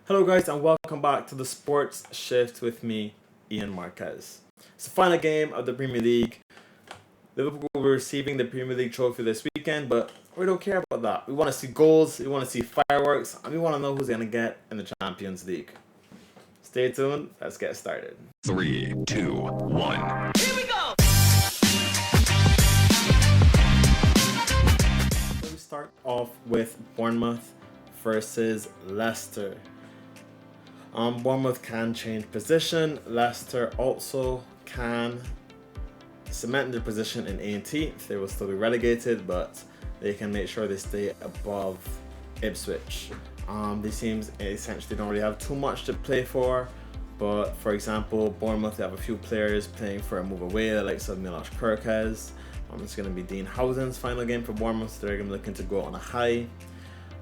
Hello, guys, and welcome back to the Sports Shift with me, Ian Marquez. It's the final game of the Premier League. Liverpool will be receiving the Premier League trophy this weekend, but we don't care about that. We want to see goals, we want to see fireworks, and we want to know who's going to get in the Champions League. Stay tuned, let's get started. 3, 2, 1. Here we go! So we start off with Bournemouth versus Leicester. Bournemouth can change position. Leicester also can cement their position in 18th. They will still be relegated, but they can make sure they stay above Ipswich. These teams essentially don't really have too much to play for, but for example, Bournemouth, they have a few players playing for a move away, the likes of Milos Kerkez. It's going to be Dean Housen's final game for Bournemouth, so they're going to be looking to go on a high.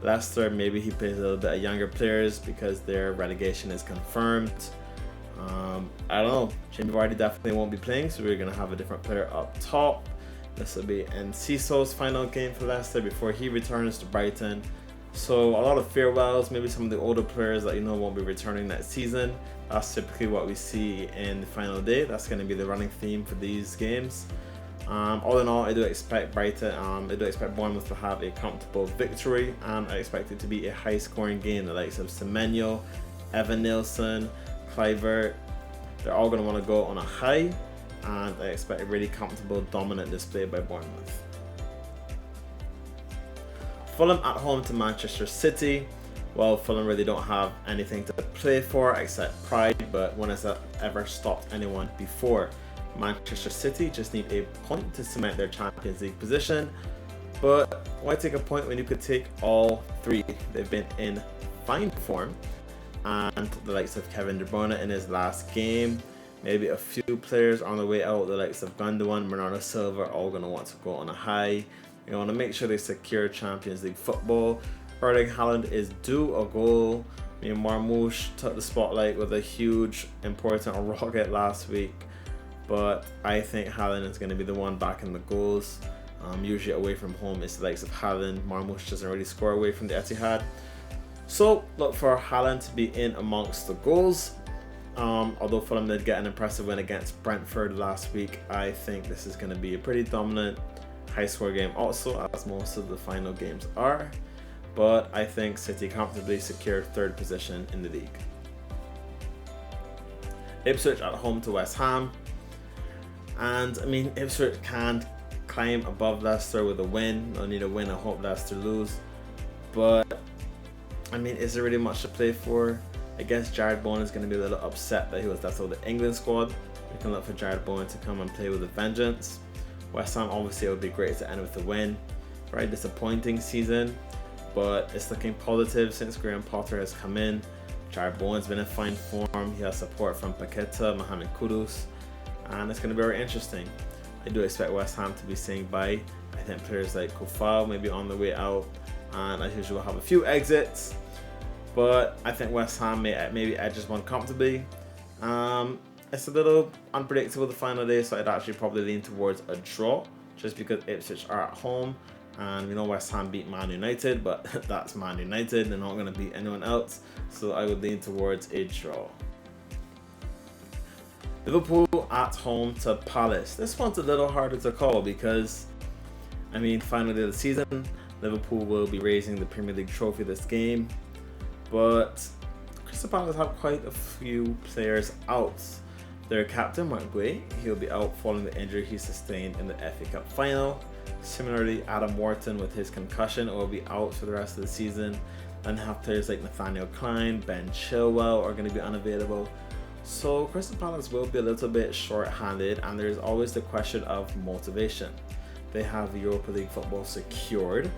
Leicester, maybe he plays a little bit of younger players because their relegation is confirmed. I don't know. Jamie Vardy definitely won't be playing, so we're going to have a different player up top. This will be Enciso's final game for Leicester before he returns to Brighton. So a lot of farewells, maybe some of the older players that won't be returning next season. That's typically what we see in the final day. That's going to be the running theme for these games. All in all, I do expect Bournemouth to have a comfortable victory, and I expect it to be a high-scoring game. The likes of Semenyo, Evan Nilsson, Kluivert, they're all going to want to go on a high, and I expect a really comfortable, dominant display by Bournemouth. Fulham at home to Manchester City. Well, Fulham really don't have anything to play for except pride, but when has that ever stopped anyone before? Manchester City just need a point to cement their Champions League position, but why take a point when you could take all three? They've been in fine form, and the likes of Kevin De Bruyne in his last game, maybe a few players on the way out, the likes of Gundogan, Bernardo Silva, are all going to want to go on a high. You want to make sure they secure Champions League football. Erling Haaland is due a goal. Marmoush took the spotlight with a huge, important rocket last week. But I think Haaland is going to be the one back in the goals. Usually away from home, it's the likes of Haaland. Marmoush doesn't really score away from the Etihad. So look for Haaland to be in amongst the goals. Although Fulham did get an impressive win against Brentford last week, I think this is going to be a pretty dominant, high-score game also, as most of the final games are. But I think City comfortably secure third position in the league. Ipswich at home to West Ham. And Ipswich can climb above Leicester with a win. They'll need a win. I hope Leicester lose. But is there really much to play for? I guess Jared Bowen is going to be a little upset that he was left out of the England squad. We can look for Jared Bowen to come and play with a vengeance. West Ham, obviously, it would be great to end with a win. Very disappointing season, but it's looking positive since Graham Potter has come in. Jared Bowen's been in fine form. He has support from Paqueta, Mohamed Kudus, and it's going to be very interesting. I do expect West Ham to be saying bye. I think players like Kofal may be on the way out, and as usual have a few exits, but I think West Ham maybe edges one comfortably. It's a little unpredictable the final day, so I'd actually probably lean towards a draw, just because Ipswich are at home, and West Ham beat Man United, but that's Man United, they're not going to beat anyone else, so I would lean towards a draw. Liverpool at home to Palace. This one's a little harder to call because, final day of the season, Liverpool will be raising the Premier League trophy this game, but Crystal Palace have quite a few players out. Their captain, Mark Guay, he'll be out following the injury he sustained in the FA Cup final. Similarly, Adam Wharton with his concussion will be out for the rest of the season. Then have players like Nathaniel Klein, Ben Chilwell are going to be unavailable. So Crystal Palace will be a little bit short-handed, and there's always the question of motivation. They have the Europa League football secured,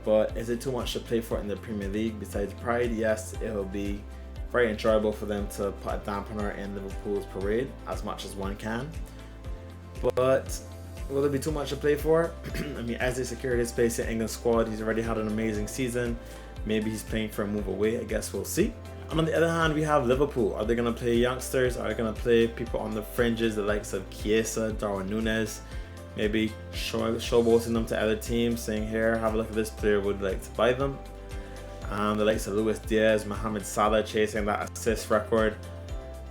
but is it too much to play for in the Premier League besides pride? Yes, it will be very enjoyable for them to put a dampener in Liverpool's parade as much as one can. But will it be too much to play for? As they secured his place in England squad, he's already had an amazing season. Maybe he's playing for a move away. I guess we'll see. And on the other hand, we have Liverpool. Are they going to play youngsters? Are they going to play people on the fringes, the likes of Chiesa, Darwin Núñez? Maybe showboating them to other teams, saying, here, have a look at this player, would like to buy them. The likes of Luis Diaz, Mohamed Salah chasing that assist record.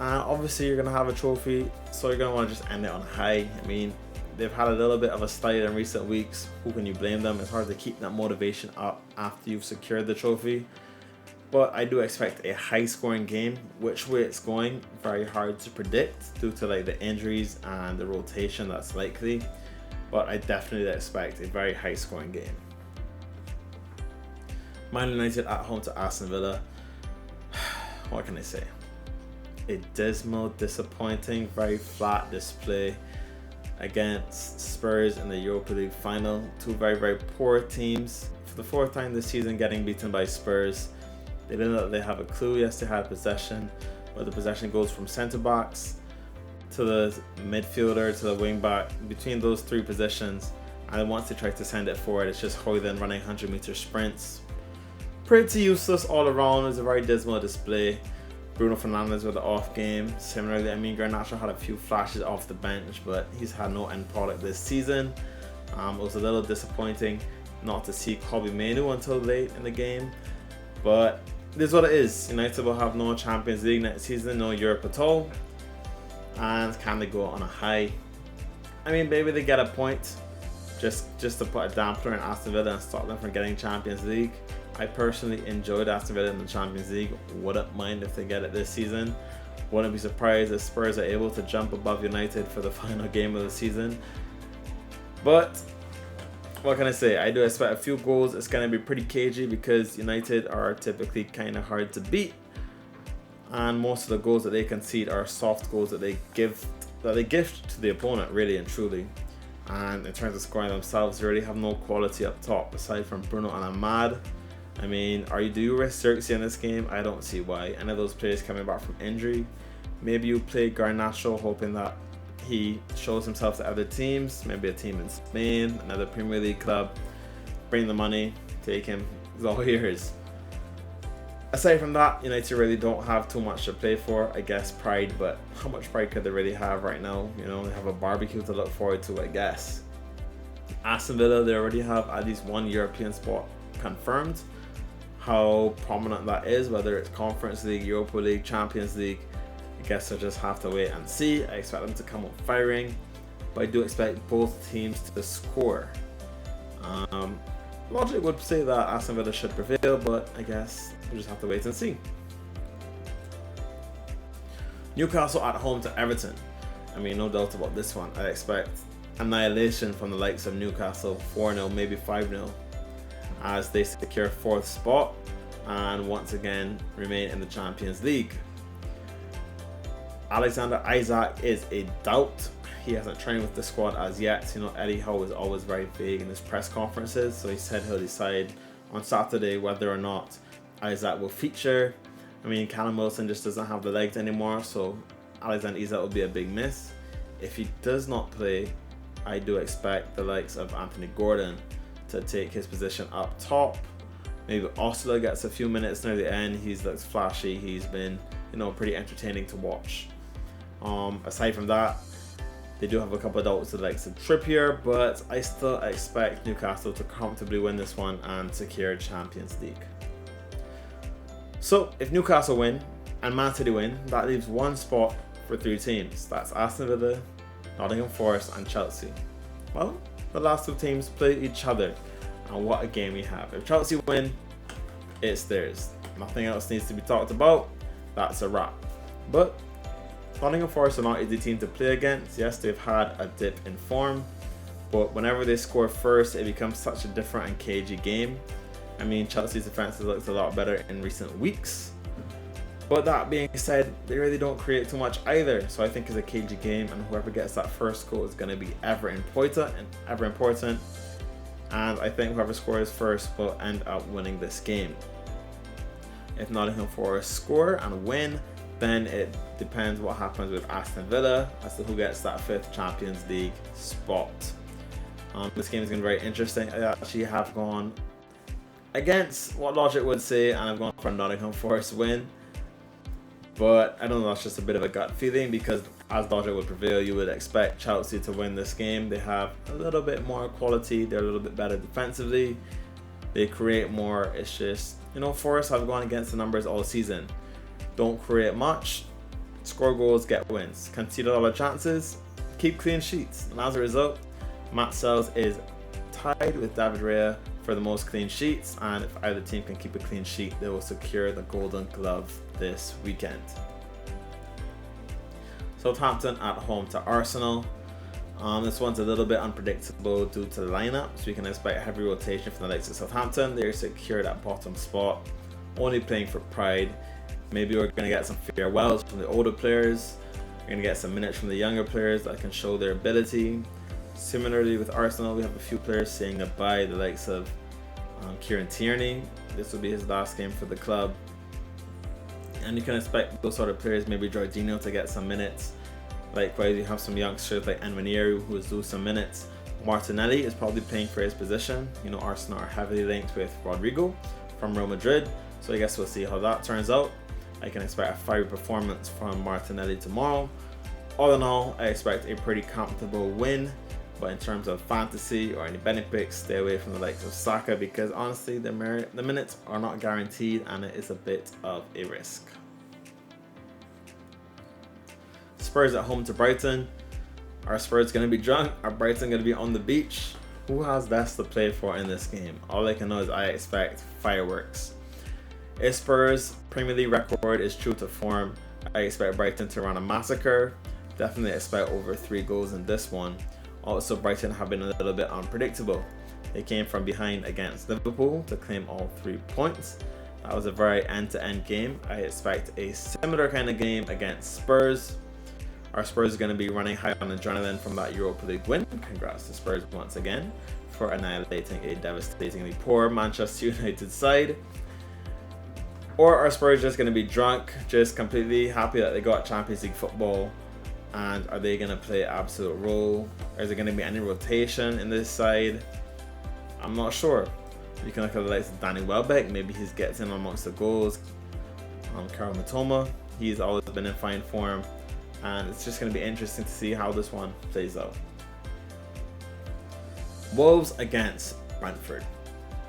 And obviously you're going to have a trophy, so you're going to want to just end it on a high. I mean, they've had a little bit of a slide in recent weeks. Who can you blame them? It's hard to keep that motivation up after you've secured the trophy. But I do expect a high scoring game. Which way it's going, very hard to predict due to like the injuries and the rotation that's likely. But I definitely expect a very high scoring game. Man United at home to Aston Villa. What can I say? A dismal, disappointing, very flat display against Spurs in the Europa League final. Two very, very poor teams. For the fourth time this season getting beaten by Spurs. They didn't know that they have a clue. Yes, they had possession, but the possession goes from centre backs to the midfielder to the wing back, between those three positions. And then once they try to send it forward, it's just Højlund running 100-meter sprints. Pretty useless all around. It was a very dismal display. Bruno Fernandes with the off game. Similarly, I mean, Garnacho had a few flashes off the bench, but he's had no end product this season. It was a little disappointing not to see Kobbie Mainoo until late in the game, but this is what it is. United will have no Champions League next season, no Europe at all. And can they go on a high? I mean, maybe they get a point just to put a damper in Aston Villa and stop them from getting Champions League. I personally enjoyed Aston Villa in the Champions League. Wouldn't mind if they get it this season. Wouldn't be surprised if Spurs are able to jump above United for the final game of the season. But what can I say? I do expect a few goals. It's going to be pretty cagey because United are typically kind of hard to beat. And most of the goals that they concede are soft goals that they gift to the opponent, really and truly. And in terms of scoring themselves, they really have no quality up top aside from Bruno and Ahmad. I mean, do you risk Xerxes in this game? I don't see why. Any of those players coming back from injury. Maybe you play Garnacho hoping that he shows himself to other teams. Maybe a team in Spain, another Premier League club. Bring the money, take him. It's all yours. Aside from that, United really don't have too much to play for. I guess pride, but how much pride could they really have right now? You know, they have a barbecue to look forward to, I guess. Aston Villa, they already have at least one European spot confirmed. How prominent that is, whether it's Conference League, Europa League, Champions League, I guess I'll just have to wait and see. I expect them to come up firing, but I do expect both teams to score. Logic would say that Aston Villa should prevail, but I guess we'll just have to wait and see. Newcastle at home to Everton. I mean, no doubt about this one. I expect annihilation from the likes of Newcastle, 4-0, maybe 5-0, as they secure fourth spot and once again remain in the Champions League. Alexander Isak is a doubt. He hasn't trained with the squad as yet. You know, Eddie Howe is always very vague in his press conferences, so he said he'll decide on Saturday whether or not Isak will feature. I mean, Callum Wilson just doesn't have the legs anymore, so Alexander Isak will be a big miss. If he does not play, I do expect the likes of Anthony Gordon to take his position up top. Maybe Osler gets a few minutes near the end. He's looks flashy. He's been, you know, pretty entertaining to watch. Aside from that, they do have a couple of doubts to the likes of Trippier, but I still expect Newcastle to comfortably win this one and secure Champions League. So if Newcastle win and Man City win, that leaves one spot for three teams. That's Aston Villa, Nottingham Forest and Chelsea. Well, the last two teams play each other, and what a game we have. If Chelsea win, it's theirs. Nothing else needs to be talked about. That's a wrap. But Nottingham Forest are not an easy team to play against. Yes, they've had a dip in form, but whenever they score first, it becomes such a different and cagey game. I mean, Chelsea's defense has looked a lot better in recent weeks. But that being said, they really don't create too much either. So I think it's a cagey game, and whoever gets that first goal is going to be ever important. And I think whoever scores first will end up winning this game. If Nottingham Forest score and win, then it depends what happens with Aston Villa as to who gets that fifth Champions League spot. This game is going to be very interesting. I actually have gone against what logic would say, and I've gone for a Nottingham Forest win. But I don't know, that's just a bit of a gut feeling, because as logic would prevail, you would expect Chelsea to win this game. They have a little bit more quality, they're a little bit better defensively, They create more. It's just, Forest have gone against the numbers all season. Don't create much, score goals, get wins. Concede a lot of chances, keep clean sheets. And as a result, Matt Sells is tied with David Raya for the most clean sheets. And if either team can keep a clean sheet, they will secure the Golden Glove this weekend. Southampton at home to Arsenal. This one's a little bit unpredictable due to the lineup, so we can expect heavy rotation from the likes of Southampton. They're secure that bottom spot, only playing for pride. Maybe we're going to get some farewells from the older players. We're going to get some minutes from the younger players that can show their ability. Similarly with Arsenal, we have a few players saying goodbye, the likes of Kieran Tierney. This will be his last game for the club. And you can expect those sort of players, maybe Jorginho, to get some minutes. Likewise, you have some youngsters like Nwaneru who is due some minutes. Martinelli is probably playing for his position. Arsenal are heavily linked with Rodrigo from Real Madrid, so I guess we'll see how that turns out. I can expect a fiery performance from Martinelli tomorrow. All in all, I expect a pretty comfortable win, but in terms of fantasy or any betting picks, stay away from the likes of Saka, because honestly, the minutes are not guaranteed and it is a bit of a risk. Spurs at home to Brighton. Are Spurs going to be drunk? Are Brighton going to be on the beach? Who has less to play for in this game? All I can know is I expect fireworks. If Spurs' Premier League record is true to form, I expect Brighton to run a massacre. Definitely expect over 3 goals in this one. Also, Brighton have been a little bit unpredictable. They came from behind against Liverpool to claim all 3 points. That was a very end-to-end game. I expect a similar kind of game against Spurs. Our Spurs are going to be running high on adrenaline from that Europa League win. Congrats to Spurs once again for annihilating a devastatingly poor Manchester United side. Or are Spurs just going to be drunk, just completely happy that they got Champions League football? And are they going to play absolute role? Or is there going to be any rotation in this side? I'm not sure. You can look at the likes of Danny Welbeck. Maybe he gets in amongst the goals. Karol Matoma, he's always been in fine form. And it's just going to be interesting to see how this one plays out. Wolves against Brentford.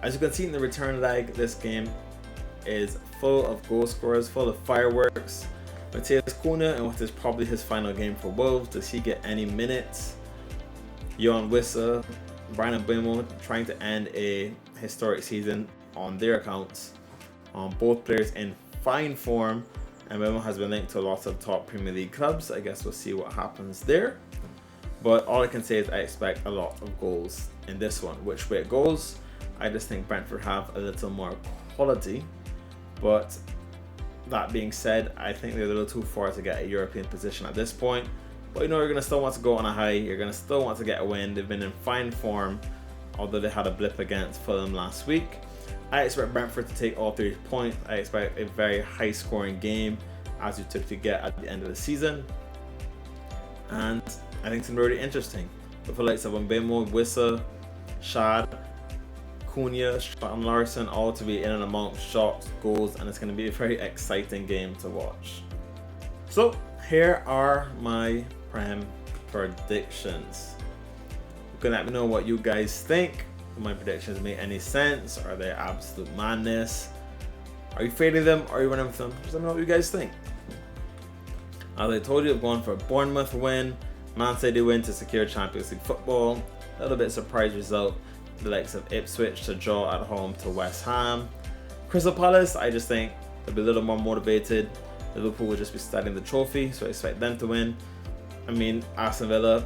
As you can see in the return leg, this game is full of goal scorers, full of fireworks. Matheus Cunha, in what is probably his final game for Wolves, does he get any minutes? Yohan Wissa, Bryan Mbeumo trying to end a historic season on their accounts. Both players in fine form, and Mbeumo has been linked to a lot of top Premier League clubs. I guess we'll see what happens there. But all I can say is I expect a lot of goals in this one. Which way it goes, I just think Brentford have a little more quality. But that being said, I think they're a little too far to get a European position at this point. But you're going to still want to go on a high. You're going to still want to get a win. They've been in fine form, although they had a blip against Fulham last week. I expect Brentford to take all 3 points. I expect a very high scoring game, as you typically get at the end of the season. And I think it's really interesting. With the likes of Mbeumo, Wissa, Shad, Cunha, Stratton Larson, all to be in and amongst shots, goals, and it's going to be a very exciting game to watch. So here are my Prem predictions. You can let me know what you guys think. Do my predictions make any sense? Are they absolute madness? Are you fading them? Are you running with them? Just let me know what you guys think. As I told you, I'm going for a Bournemouth win, Man City win to secure Champions League football. A little bit surprise result. The likes of Ipswich to draw at home to West Ham. Crystal Palace, I just think they'll be a little more motivated. Liverpool will just be studying the trophy, so I expect them to win. I mean, Aston Villa,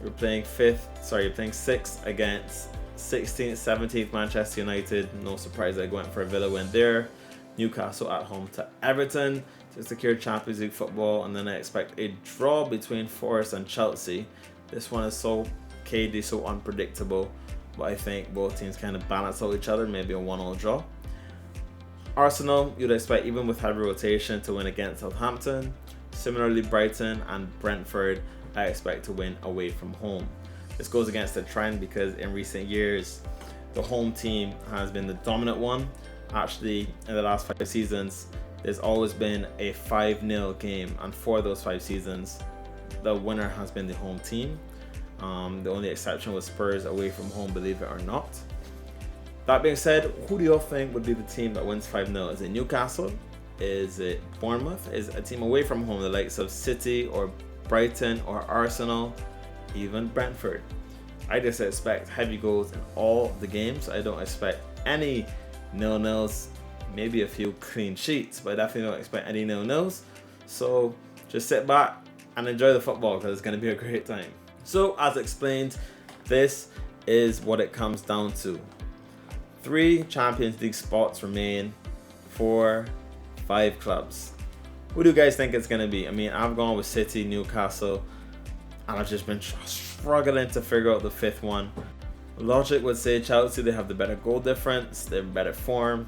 you're playing 6th against 16th, 17th Manchester United. No surprise I went for a Villa win there. Newcastle at home to Everton to secure Champions League football, and then I expect a draw between Forest and Chelsea. This one is so cagey, so unpredictable, but I think both teams kind of balance out each other, maybe a 1-1 draw. Arsenal, you'd expect, even with heavy rotation, to win against Southampton. Similarly, Brighton and Brentford, I expect to win away from home. This goes against the trend because in recent years, the home team has been the dominant one. Actually, in the last 5 seasons, there's always been a 5-0 game, and for those 5 seasons, the winner has been the home team. The only exception was Spurs away from home, believe it or not. That being said, who do you all think would be the team that wins 5-0? Is it Newcastle? Is it Bournemouth? Is it a team away from home, the likes of City or Brighton or Arsenal, even Brentford? I just expect heavy goals in all the games. I don't expect any 0-0s, maybe a few clean sheets, but I definitely don't expect any 0-0s. So just sit back and enjoy the football because it's going to be a great time. So as explained, this is what it comes down to. 3 Champions League spots remain for 5 clubs. Who do you guys think it's going to be? I mean, I've gone with City, Newcastle, and I've just been struggling to figure out the 5th one. Logic would say Chelsea. They have the better goal difference, they're in better form,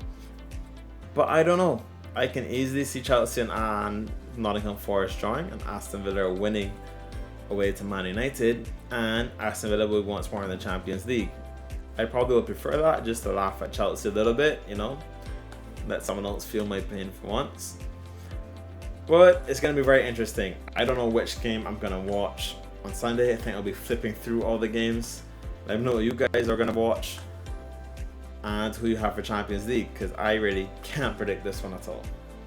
but I don't know. I can easily see Chelsea and Nottingham Forest drawing and Aston Villa winning away to Man United, and Aston Villa would once more in the Champions League. I probably would prefer that, just to laugh at Chelsea a little bit, you know, let someone else feel my pain for once. But it's going to be very interesting. I don't know which game I'm going to watch on Sunday. I think I'll be flipping through all the games. Let me know what you guys are going to watch and who you have for Champions League, because I really can't predict this one at all.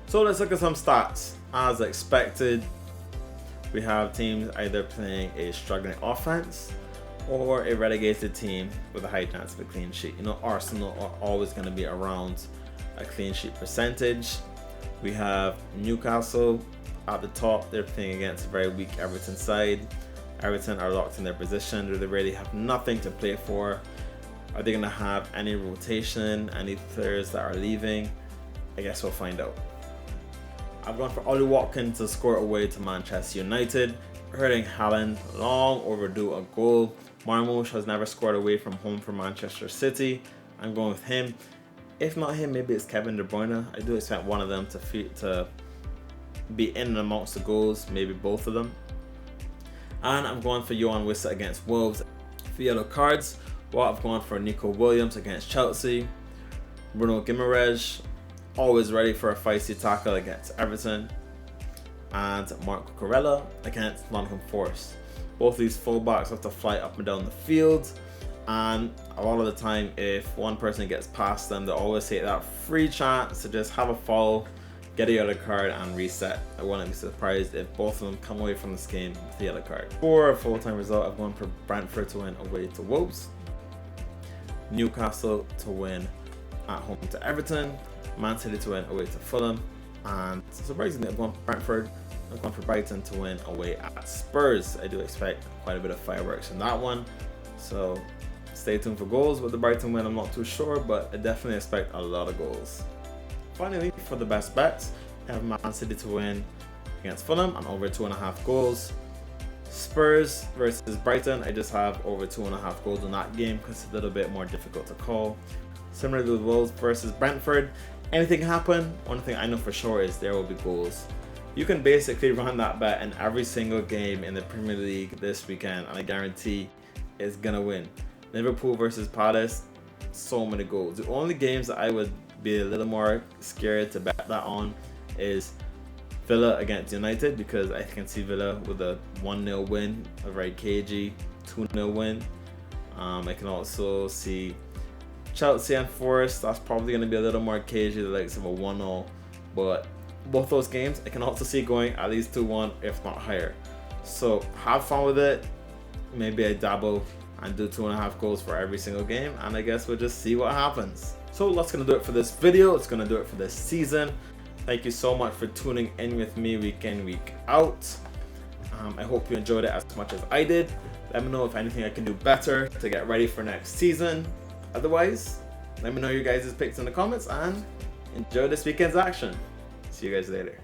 So let's look at some stats. As expected, we have teams either playing a struggling offense or a relegated team with a high chance of a clean sheet. You know, Arsenal are always going to be around a clean sheet percentage. We have Newcastle at the top. They're playing against a very weak Everton side. Everton are locked in their position. They really have nothing to play for. Are they going to have any rotation, any players that are leaving? I guess we'll find out. I've gone for Ollie Watkins to score away to Manchester United. Erling Haaland, long overdue a goal. Marmoush has never scored away from home for Manchester City. I'm going with him. If not him, maybe it's Kevin De Bruyne. I do expect one of them to be in and amongst the goals, maybe both of them. And I'm going for Yohan Wissa against Wolves. For yellow cards, well, I've gone for Nico Williams against Chelsea. Bruno Guimaraes, always ready for a feisty tackle against Everton. And Marco Corella against Nottingham Forest. Both these fullbacks have to fly up and down the field, and a lot of the time if one person gets past them, they always take that free chance to just have a foul, get a yellow card and reset. I wouldn't be surprised if both of them come away from this game with a yellow card. For a full-time result, I've gone for Brentford to win away to Wolves, Newcastle to win at home to Everton, Man City to win away to Fulham, and surprisingly I've gone for Brentford. I've gone for Brighton to win away at Spurs. I do expect quite a bit of fireworks in that one, so stay tuned for goals. With the Brighton win, I'm not too sure, but I definitely expect a lot of goals. Finally, for the best bets, I have Man City to win against Fulham and over 2.5 goals. Spurs versus Brighton, I just have over 2.5 goals in that game because it's a little bit more difficult to call. Similarly with Wolves versus Brentford, anything can happen. One thing I know for sure is there will be goals. You can basically run that bet in every single game in the Premier League this weekend, and I guarantee it's gonna win. Liverpool versus Palace, so many goals. The only games that I would be a little more scared to bet that on is Villa against United, because I can see Villa with a 1-0 win, a very cagey 2-0 win. I can also see Chelsea and Forest, that's probably going to be a little more cagey, the likes of a 1-0, but both those games I can also see going at least 2-1, if not higher. So have fun with it. Maybe I dabble and do 2.5 goals for every single game, and I guess we'll just see what happens. So that's gonna do it for this video. It's gonna do it for this season. Thank you so much for tuning in with me week in, week out. I hope you enjoyed it as much as I did. Let me know if anything I can do better to get ready for next season. Otherwise, let me know your guys' picks in the comments and enjoy this weekend's action. See you guys later.